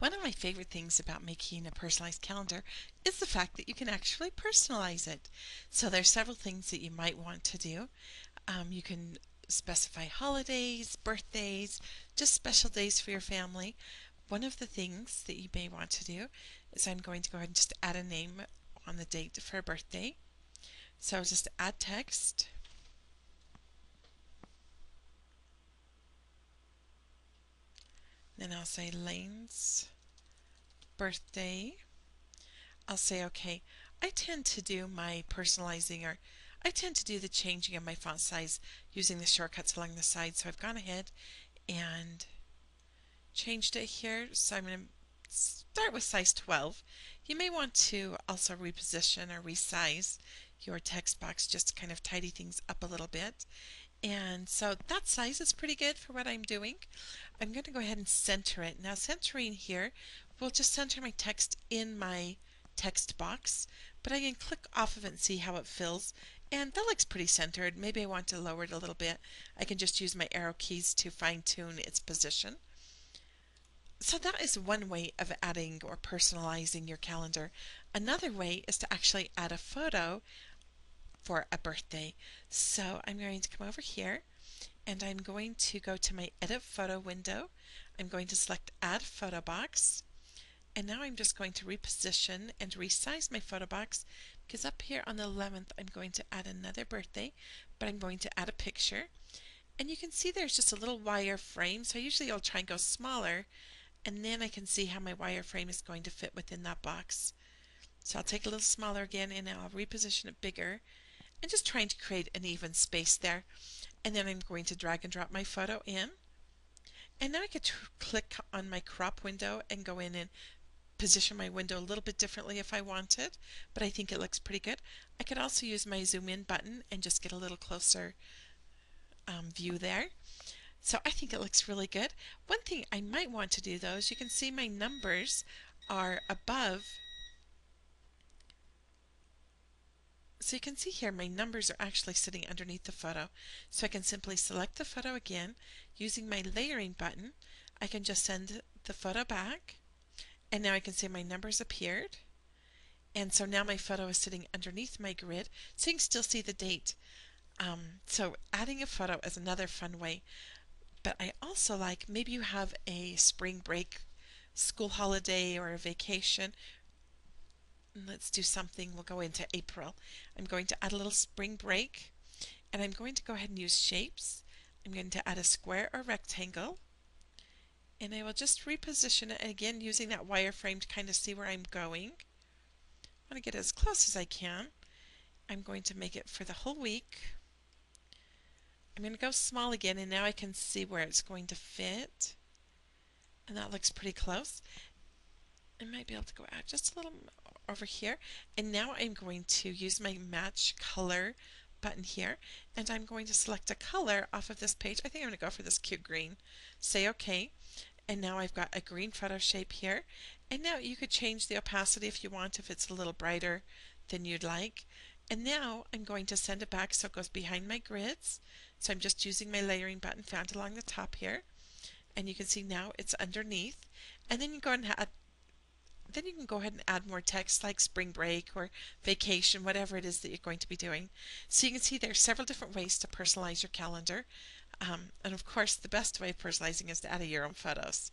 One of my favorite things about making a personalized calendar is the fact that you can actually personalize it. So there's several things that you might want to do. You can specify holidays, birthdays, just special days for your family. One of the things that you may want to do is I'm going to go ahead and just add a name on the date for a birthday. So I'll just add text. Then I'll say Lane's birthday. I'll say okay. I tend to do my personalizing, or I tend to do the changing of my font size using the shortcuts along the side. So I've gone ahead and changed it here. So I'm going to start with size 12. You may want to also reposition or resize your text box just to kind of tidy things up a little bit. And so that size is pretty good for what I'm doing. I'm going to go ahead and center it. Now centering here will just center my text in my text box, but I can click off of it and see how it fills, and that looks pretty centered. Maybe I want to lower it a little bit. I can just use my arrow keys to fine-tune its position. So that is one way of adding or personalizing your calendar. Another way is to actually add a photo for a birthday. So I'm going to come over here and I'm going to go to my edit photo window. I'm going to select add photo box, and now I'm just going to reposition and resize my photo box, because up here on the 11th I'm going to add another birthday, but I'm going to add a picture. And you can see there's just a little wire frame, so usually I'll try and go smaller, and then I can see how my wire frame is going to fit within that box. So I'll take a little smaller again and I'll reposition it bigger, and just trying to create an even space there. And then I'm going to drag and drop my photo in. And now I could click on my crop window and go in and position my window a little bit differently if I wanted, but I think it looks pretty good. I could also use my zoom in button and just get a little closer view there. So I think it looks really good. One thing I might want to do though is you can see my numbers are above. So you can see here my numbers are actually sitting underneath the photo. So I can simply select the photo again. Using my layering button, I can just send the photo back, and now I can see my numbers appeared. And so now my photo is sitting underneath my grid, so you can still see the date. So adding a photo is another fun way. But I also like, maybe you have a spring break, school holiday, or a vacation. Let's do something, we'll go into April. I'm going to add a little spring break, and I'm going to go ahead and use shapes. I'm going to add a square or rectangle, and I will just reposition it again using that wireframe to kind of see where I'm going. I want to get as close as I can. I'm going to make it for the whole week. I'm going to go small again, and now I can see where it's going to fit, and that looks pretty close. I might be able to go out just a little over here, and now I'm going to use my match color button here, and I'm going to select a color off of this page. I think I'm going to go for this cute green. Say OK, and now I've got a green photo shape here, and now you could change the opacity if you want, if it's a little brighter than you'd like. And now I'm going to send it back so it goes behind my grids. So I'm just using my layering button found along the top here, and you can see now it's underneath. And then you go and then you can go ahead and add more text like spring break or vacation, whatever it is that you're going to be doing. So you can see there are several different ways to personalize your calendar. And of course, the best way of personalizing is to add your own photos.